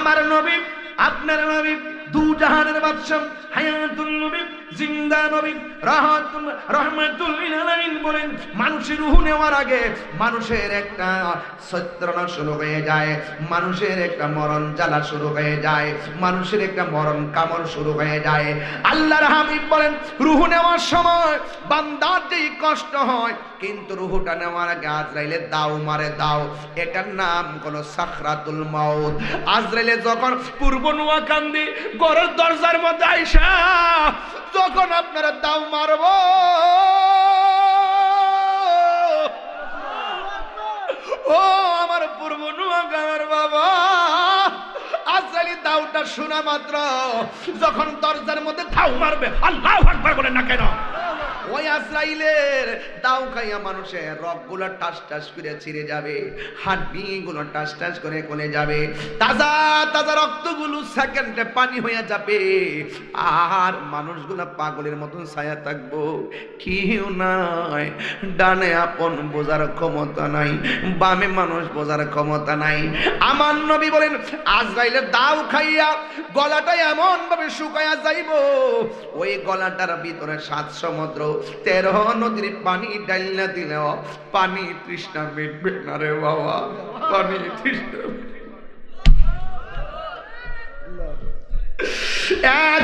আমার নবী আপনার নবী দু জাহানের বাদশা হায়াতুল নবী জিন্দা নবী রহমাতুল লিল আলামিন বলেন মানুষের রূহ নেওয়ার আগে মানুষের একটা সত্যরণা শুরু হয়ে যায়, মানুষের একটা মরণ জ্বালা শুরু হয়ে যায়, মানুষের একটা মরণ কামড় শুরু হয়ে যায়। আল্লাহর হাবিব বলেন রূহ নেওয়ার সময় বান্দার যেই কষ্ট হয়, কিন্তু রূহটা নেওয়ার আগে আজরাইলে দাও মারে দাও, এটার নাম হলো সাকরাতুল মাউত। আজরাইলে যখন পূর্ব নোয়াকান্দি ঘরের দরজার মধ্যে আইসা যখন আপনারা দাও মারব, ও আমার পূর্ব নোয়াকান্দির বাবা, আজরাইল দাওটা শোনা মাত্র যখন দরজার মধ্যে দাও মারবে, আল্লাহু আকবার বলেন না কেন? ওই আজরাইলের দাও খাইয়া মানুষের রগগুলো টাস টাস করে ছিঁড়ে যাবে, হাড্ডিগুলো টাস টাস করে গলে যাবে, তাজা তাজা রক্তগুলো সেকেন্ডে পানি হয়ে যাবে, আর মানুষগুলো পাগলের মতন ছায়া থাকবো, কেউ নাই, ডানে আপন বোঝার ক্ষমতা নাই, বামে মানুষ বোঝার ক্ষমতা নাই। আমার নবী বলেন আজরাইলের দাও খাইয়া গলাটা এমন ভাবে শুকায়া যাইব, ওই গলাটার ভিতরে 7 সমুদ্র 13 নদীর পানি ডাইলা দিলেও পানি তৃষ্ণা মিটবে না রে বাবা, পানি তৃষ্ণা।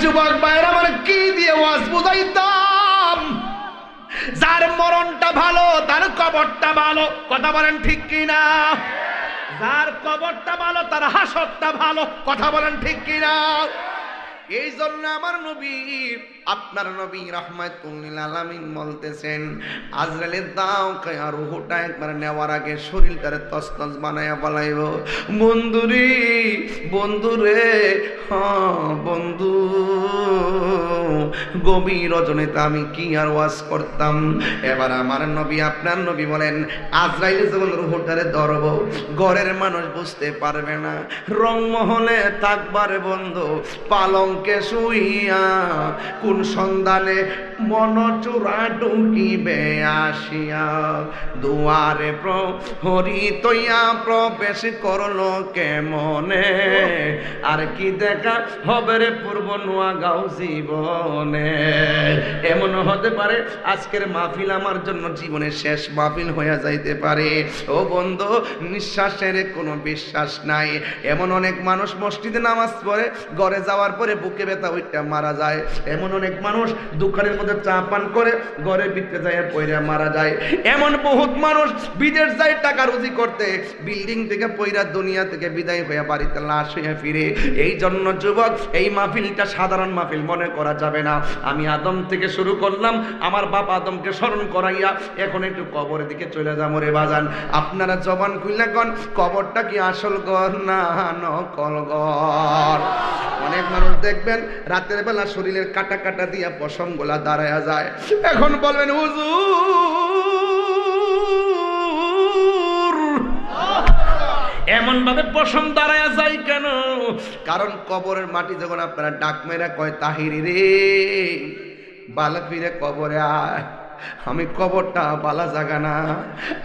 যুবক ভাইরা আমার কি দিয়ে ওয়াজ বুঝাইতাম? যার মরণটা ভালো তার কবরটা ভালো, কথা বলেন ঠিক কিনা? যার কবরটা ভালো তার হাসরটা ভালো, কথা বলেন ঠিক কিনা? এই জন্য আমার নবী আপনার নবী রাহমাতুল লিল আলামিন বলতেছেন আজরাইলের দাও খায়া রূহটা একবার নেওয়ার আগে শরীরটারে তছনছ বানায়া ফেলাইব। বন্ধুরে বন্ধুরে, হ্যাঁ বন্ধু, গভীর রজনীতে আমি কি আর ওয়াজ করতাম। এবার আমার নবী আপনার নবী বলেন আজরাইল যখন রূহটারে ধরব, ঘরের মানুষ বুঝতে পারবে না, রংমহলে থাকবারে বন্ধু পালঙ্কে শুইয়া কোন সন্ধানে মনচূড়া ঢুকিবে আসিয়া, দুয়ারে প্রহরী তৈয়া প্রবেশ করলো কেমনে, আর কি দেখা হবে রে পূর্ব নোয়াগাঁও জীবনে। এমন হতে পারে আজকের মাহফিল আমার জন্য জীবনের শেষ মাহফিল হয়ে যাইতে পারে। ও বন্ধু, নিঃশ্বাসের কোনো বিশ্বাস নাই। এমন অনেক মানুষ মসজিদে নামাজ পড়ে ঘরে যাওয়ার পরে বুকে ব্যথা ওইটা মারা যায়। এমন অনেক মানুষ দোকানের মধ্যে চা পান করে ঘরের ভিতরে যায় পয়রা মারা যায়। এমন বহুত মানুষ বিদেশ যায় টাকা রুজি করতে, বিল্ডিং থেকে পয়রা দুনিয়া থেকে বিদায় হয়ে বাড়িতে লাশ হয়ে ফিরে। এই জন্য যুবক, এই মাহফিলটা সাধারণ মাহফিল মনে করা যাবে না। আমি আদম থেকে শুরু করলাম, আমার বাপ আদমকে স্মরণ করাইয়া এখন একটু কবরের দিকে চলে যাবো রে বাজান। আপনারা জবান খুললে কোন কবরটা কি আসল ঘর না নকল ঘর? অনেক মানুষ দেখবেন রাতের বেলা শরীরের কাটা কাটা দিয়া পশম গোলা দাঁড়ায়া যায়। এখন বলবেন হুজুর এমন ভাবে পশম দাঁড়ায়া যায় কেন? কারণ কবরের মাটি যখন আপনারা ডাক মেরা কয় তাহিরি রে বালক ফিরে কবরে আয়, আমি কবরটা বালা জাগা না,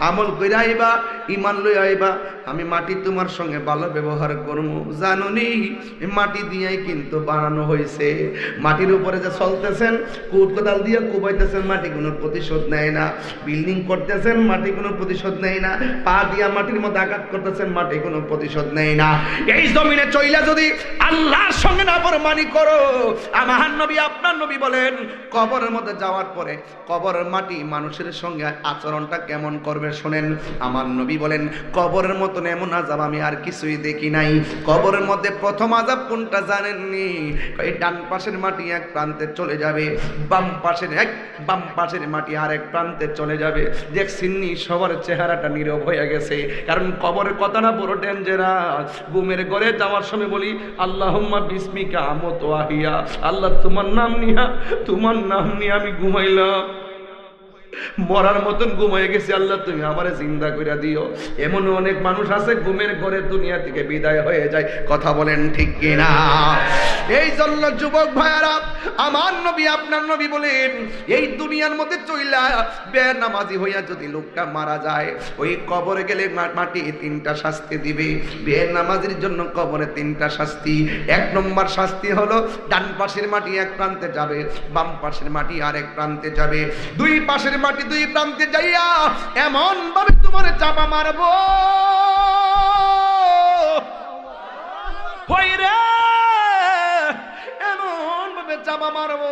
আমল করে আইবা, ইমান লই আইবা, আমি মাটি তোমার সঙ্গে ভালো ব্যবহার করবো। জানুনি মাটি দিয়েই কিন্তু বানানো হয়েছে। মাটির উপরে যে চলতেছেন, কুট কোদাল দিয়ে কুবাইতেছেন, মাটি কোনো প্রতিশোধ নেয় না। বিল্ডিং করতেছেন, মাটি কোনো প্রতিশোধ নেয় না। পা দিয়া মাটির মধ্যে আঘাত করতেছেন, মাটি কোনো প্রতিশোধ নেয় না। এই জমিনে চইলা যদি আল্লাহর সঙ্গে নাফরমানি করো, আমার নবী আপনার নবী বলেন কবরের মধ্যে যাওয়ার পরে কবরের মাটি মানুষের সঙ্গে আচরণটা কেমন করবে শোনেন। আমার নবী বলেন কবরের মতন এমন আযাব আমি আর কিছুই দেখি নাই। কবরের মধ্যে প্রথম আযাব কোনটা জানেননি? এই ডান পাশের মাটি এক প্রান্তে চলে যাবে, বাম পাশের মাটি আরেক প্রান্তে চলে যাবে। দেখছিনি সবার চেহারাটা নীরব হয়ে গেছে, কারণ কবরের কথাটা বড় ডেঞ্জারাস। ঘুমের ঘরে যাওয়ার সময় বলি আল্লাহুম্মা বিসমিকা আমুতু ওয়া আহিয়া, আল্লাহ তোমার নাম নিয়ে আমি ঘুমাইলাম। মরার মতন ঘুমিয়ে গেছি, আল্লাহ তুমি আমারে জিন্দা করে দিও। এমন অনেক মানুষ আছে ঘুমের ঘরে দুনিয়া থেকে বিদায় হয়ে যায়। কথা বলেন ঠিক কিনা? এই জন্য যুবক ভাইয়ারা, আমার নবী আপনার নবী বলেন, এই দুনিয়ার মধ্যে চইলা বেনামাজি হইয়া যদি লোকটা মারা যায়, ওই কবরে গেলে মাটি তিনটা শাস্তি দিবে। বেনামাজির জন্য কবরে তিনটা শাস্তি। এক নম্বর শাস্তি হলো ডান পাশের মাটি এক প্রান্তে যাবে, বাম পাশের মাটি আরেক প্রান্তে যাবে। দুই পাশের মাটি দুই প্রান্তে যাইয়া এমন ভাবে তোমার চাপা মারবো, হইরে এমন ভাবে চাপা মারবো,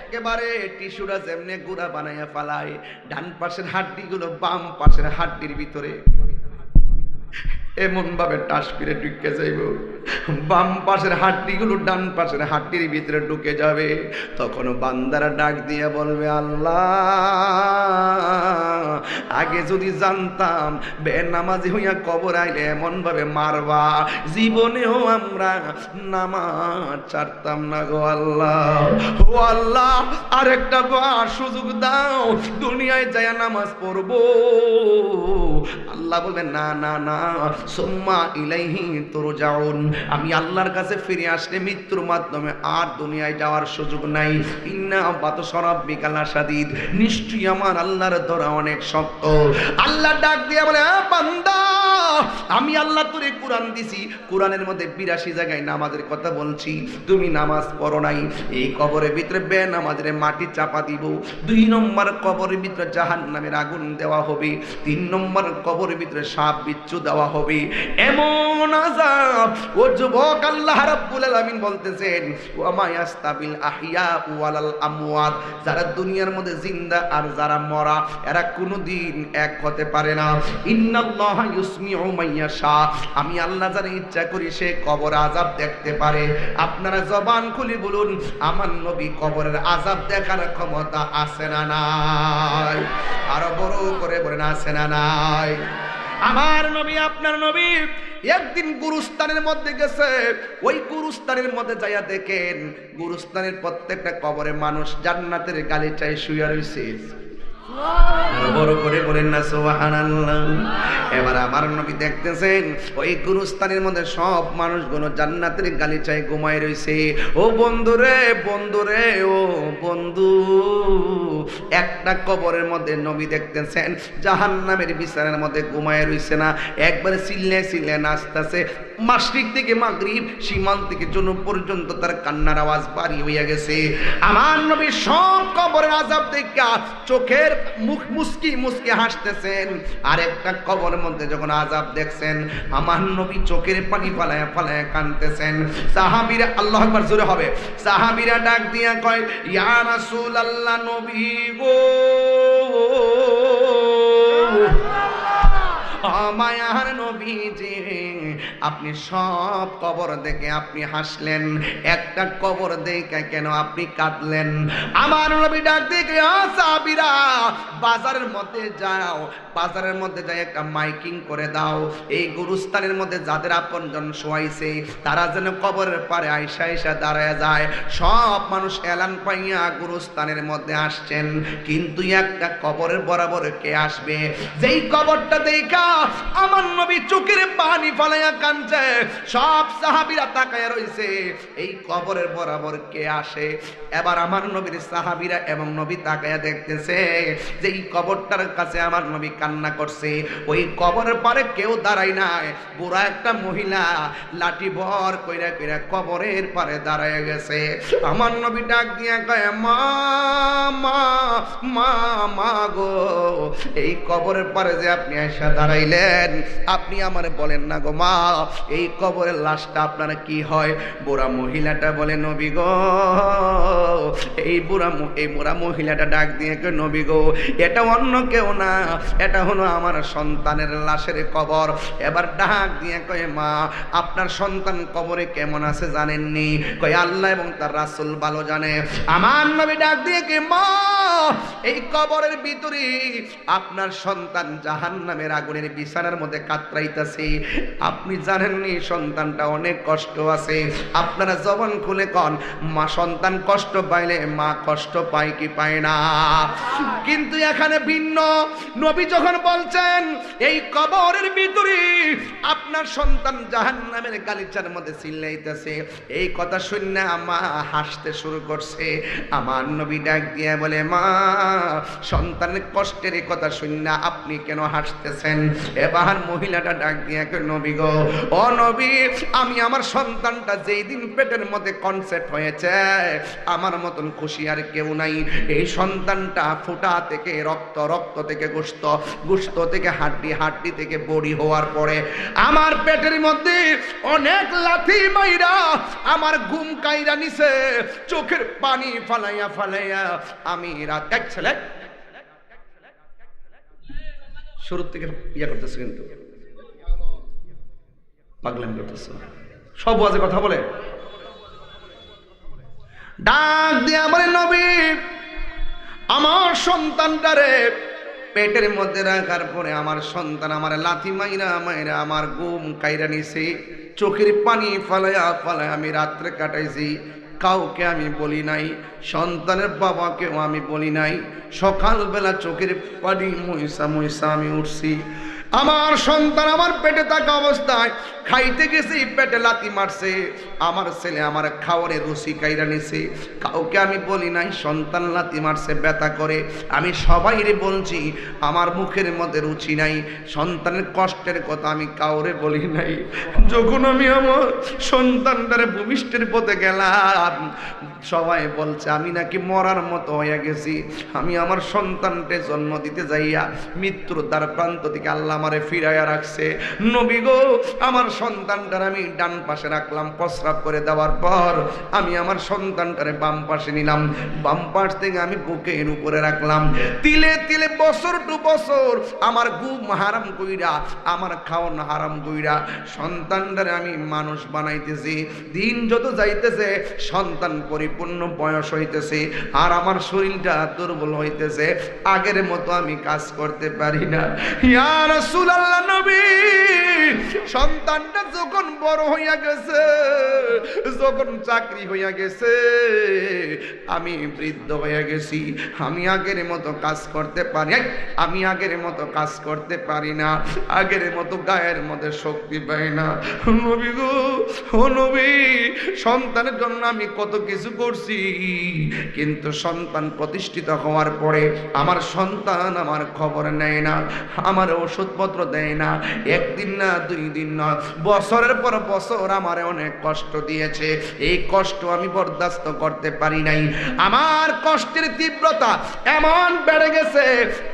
একেবারে টিস্যুটা যেমনে গুড়া বানাইয়া ফালায়, ডান পাশের হাড্ডিগুলো বাম পাশের হাড্ডির ভিতরে এমন ভাবে টাস করে ঢুকে যাইব, বাম পাশের হাড্ডিগুলো ডান পাশের হাড্ডির ভিতরে ঢুকে যাবে। তখন বান্দারা ডাক দিয়ে বলবে, আল্লাহ আগে যদি জানতাম বেনামাজি হইয়া কবর আইলে এমন ভাবে মারবা, জীবনেও আমরা নামাজ ছাড়তাম না গো আল্লাহ। ও আল্লাহ আরেকটা বার সুযোগ দাও, দুনিয়ায় যায় নামাজ পড়বো। আল্লাহ বলবেন, না না না, সুম্মা ইলাইহি তুরজাউন, আমি আল্লাহর কাছে ফিরে আসলে মৃত্যুর মাধ্যমে আর দুনিয়ায় যাওয়ার সুযোগ নাই। ইন্না বাতশা রাব্বিকা লাশাদীদ, নিশ্চয়ই আমার আল্লাহর ধরা অনেক শক্ত। আল্লাহ ডাক দিয়ে বলে, বান্দা আমি আল্লাহ তোরে কোরআন দিছি, কোরআনের মধ্যে 82 জায়গায় নামাজের কথা বলছি, তুমি নামাজ পড়ো নাই। এই কবরের ভিতরে বেনামাজের মাটি চাপা দিব। 2 নম্বর কবরের ভিতরে জাহান্নামের আগুন দেওয়া হবে। 3 নম্বর কবরের ভিতরে সাপ বিচ্ছু দেওয়া হবে। এমন আযাব ও যুবক, আল্লাহ রাব্বুল আলামিন বলতেছেন, ওয়া মা ইয়াস্তাবিল আহইয়া ওয়ালাল আমওয়াত, যারা দুনিয়ার মধ্যে জিন্দা আর যারা মরা এরা কোনোদিন এক হতে পারে না। ইন্নাল্লাহা ইউসমিউ মাইয়াশা, আমি আল্লাহ যারা ইচ্ছা করি সে কবর আযাব দেখতে পারে। আপনারা জবান খুলে বলুন, আমার নবী কবরের আযাব দেখার ক্ষমতা আছে না নাই? আরো বড় করে বলেন, আছে না নাই? আমার নবী আপনার নবী একদিন গুরুস্থানের মধ্যে গেছে। ওই গুরুস্থানের মধ্যে যাইয়া দেখেন, গুরুস্থানের প্রত্যেকটা কবরে মানুষ জান্নাতের গালিচায় শুয়ে রয়েছে। বড় করে বলেন না সুবহানাল্লাহ। এবার আমার নবী দেখতেছেন ওই গুরুস্থানের মধ্যে সব মানুষগুলো জান্নাতের গালিচায় ঘুমায় রয়েছে। ও বন্ধুরে বন্ধুরে ও বন্ধু, একটা কবরের মধ্যে নবী দেখতেছেন জাহান্নামের বিছানার মধ্যে ঘুমায় রয়েছে না, একবারে চিল্লে চিল্লে নাচতেছে। মাশরিক থেকে মাগরিব, সীমান্ত থেকে জুনুব পর্যন্ত তার কান্নার আওয়াজ বাড়ি হইয়া গেছে। আমার নবী সব কবরের আযাব দেখা চোখের মুখ মুস্কি মুস্কি হাসতেছেন। আর একটা কবরের মধ্যে যখন আযাব দেখছেন, আমার নবী চোখের পানি ফালায়া ফালায়া কাঁদতেছেন। সাহাবীরা, আল্লাহু আকবার জোরে হবে, সাহাবীরা ডাক দিয়া কয়, ইয়া রাসূলুল্লাহ, নবী গো, মায়ার নবীজি, আপনি সব কবর দেখে আপনি হাসলেন, একটা কবর দেখে কেন আপনি কাঁদলেন? আমার নবী ডাক দেখে, সাহাবীরা বাজারের মধ্যে যাও, বাজারের মধ্যে যাই একটা মাইকিং করে দাও, এই গুরুস্থানের মধ্যে যাদের আপনজন শোয়াইছে তারা যেন কবরের পারে আইসা আইসা দাঁড়ায় যায়। সব মানুষ এলান পাইয়া গুরুস্থানের মধ্যে আসছেন, কিন্তু একটা কবরের বরাবর কে আসবে? যেই কবরটা দেখা আমার নবী চোখের পানি ফালাইয়া কাঁদছে। সব সাহাবীরা তাকায়া রইছে, এই কবরের বরাবর কে আসে? এবার আমার নবীর সাহাবীরা এবং নবী তাকায়া দেখতেছে যে এই কবরটার কাছে আমার নবী কান্না করছে। ওই কবরের পারে কেউ দাঁড়ায় নাই, বুড়া একটা মহিলা লাঠি ভর কইরা কইরা কবরের পারে দাঁড়ায় গেছে। আমার নবী ডাক দিয়া কয়, মা মা মা মা গো, এই কবরের পারে যে আপনি এসে দাঁড়াইলেন, আপনি আমারে বলেন না গো মা, এই কবরের লাশটা আপনারা কি হয়? বুড়া মহিলাটা বলে, নবী গো, এই বুড়া মহিলাটা ডাক দিয়ে কয়, নবী গো, এটা অন্য কেউ না, এটা হলো আমার সন্তানের লাশের কবর। এবার ডাক দিয়ে কয়, মা আপনার সন্তান কবরে কেমন আছে জানেননি? কয়, আল্লাহ এবং তার রাসূল ভালো জানে। আমার নবী ডাক দিয়ে কে, মা এই কবরের ভিতরে আপনার সন্তান জাহান্নামের আগুনের বিছানার মধ্যে কাতরাইতেছে, আপনি জানেননি সন্তানটা অনেক কষ্ট আছে। আপনারা জবান খুলে কন, মা সন্তান কষ্ট পাইলে মা কষ্ট পায় কি পায় না? কিন্তু এখানে ভিন্ন। নবী যখন বলছেন এই কবরের ভিতরে আপনার সন্তান জাহান্নামের গালিচার মধ্যে চিল্লাইতেছে, এই কথা শুনে মা হাসতে শুরু করছে। আমার নবী ডাক দিয়ে বলে, মা সন্তানের কষ্টের এই কথা শুনে আপনি কেন হাসতেছেন? এবার মহিলাটা ডাক দিয়ে, নবী গো, ও নবী, আমি আমার সন্তানটা যেই দিন পেটের মধ্যে কনসেপ্ট হয়েছে আমার মতন খুশি আর কেউ নাই। এই সন্তানটা ফুটা থেকে রক্ত, রক্ত থেকে গোশত, গোশত থেকে হাড্ডি, হাড্ডি থেকে বড়ি হওয়ার পরে আমার পেটের মধ্যে অনেক লাথি মাইরা আমার ঘুম কাইরা নিছে, চোখের পানি ফালাইয়া ফালাইয়া আমি রাত। এক ছেলে শুরু থেকে ইয়া করতেছে, কিন্তু পাগলাম করতেছে, সব ওয়াজে কথা বলে। ডাক দিয়ে আমার নবী আমার সন্তানটারে পেটের মধ্যে রাখার পরে আমার সন্তান আমার লাথি মাইরা মাইরা আমার ঘুম কাইরা নিছে, চোখের পানি ফালাইয়া ফালাইয়া আমি রাত্রে কাটাইছি। কাউকে আমি বলি নাই, সন্তানের বাবাকেও আমি বলি নাই। সকালবেলা চোখের পানি মইসা মইসা আমি উঠছি। আমার সন্তান আমার পেটে থাকা অবস্থায় খাইতে গেছি, পেটে লাথি মারছে। আমার ছেলে আমার খাওয়ারে রুচি কাইরা নিছে, কাউকে আমি বলি নাই। সন্তান লাথি মারছে, ব্যথা করে। আমি সবাইরে বলছি আমার মুখের মধ্যে রুচি নাই। সন্তানের কষ্টের কথা আমি কাউরে বলি নাই। যখন আমি আমার সন্তানটারে ভূমিষ্ঠের পথে গেলাম, সবাই বলছে আমি নাকি মরার মতো হয়ে গেছি। আমি আমার সন্তানকে জন্ম দিতে যাইয়া মৃত্যুর দ্বার প্রান্ত থেকে আল্লাহ আমারে ফিরাইয়া রাখছে। নবী গো, আমার সন্তানটার আমি ডান পাশে রাখলাম, প্রস্রাব করে দেওয়ার পর আমি আমার সন্তানটারে বাম পাশে নিলাম, বাম পাশ থেকে আমি বুকের উপরে রাখলাম। তিলে তিলে বছর টু বছর আমার ঘুম হারাম কইরা, আমার খাওয়ান হারাম কইরা সন্তানটারে আমি মানুষ বানাইতেছি। দিন যত যাইতেছে সন্তান পরিপূর্ণ বয়স হইতেছে, আর আমার শরীরটা দুর্বল হইতেছে। আগের মতো আমি কাজ করতে পারি না। ইয়া রাসূলুল্লাহ, নবী সন্তানটা যখন বড় হইয়া গেছে, যখন চাকরি হইয়া গেছে, আমি বৃদ্ধ হইয়া গেছি, আমি আগের মতো কাজ করতে পারি, আমি আগের মতো কাজ করতে পারি না, আগের মতো গায়ের মধ্যে শক্তি পাই না। নবী গো, ও নবী, সন্তানের জন্য আমি কত কিছু করছি, কিন্তু সন্তান প্রতিষ্ঠিত হওয়ার পরে আমার সন্তান আমার খবর নেয় না, আমার ওষুধপত্র দেয় না। একদিন না, দুই দিন না, বছরের পর বছর আমার অনেক কষ্ট দিয়েছে। এই কষ্ট আমি বরদাস্ত করতে পারি নাই। আমার কষ্টের তীব্রতা এমন বেড়ে গেছে,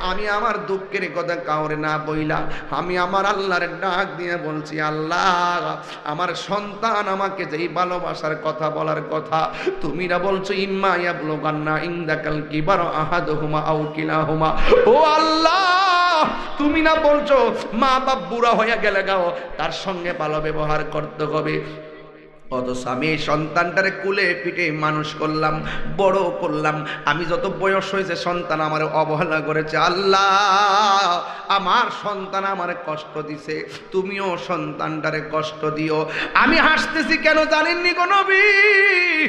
আমি আমার দুঃখের কথা কাউরে না বইলা আমি আমার আল্লাহর ডাক দিয়ে বলছি, আল্লাহ আমার সন্তান আমাকে যেই ভালোবাসার কথা বলার কথা তুমি না বলছো, ইম্মা ইয়াবলুগান্না ইনদাকাল কিবার আহাদুহুমা আও কিলাহুমা, ও আল্লাহ তুমি না বলছো মা বাপ বুড়া হয়ে গেলে গাও তার সঙ্গে ভালো ব্যবহার করতে হবে। অথচ আমি এই সন্তানটারে কুলে পিঠে মানুষ করলাম, বড় করলাম। আমি যত বয়স হয়েছে সন্তান আমার অবহেলা করেছে। আল্লাহ আমার সন্তান আমার কষ্ট দিছে, তুমিও সন্তানটারে কষ্ট দিও। আমি হাসতেছি কেন জানেননি গো নবী?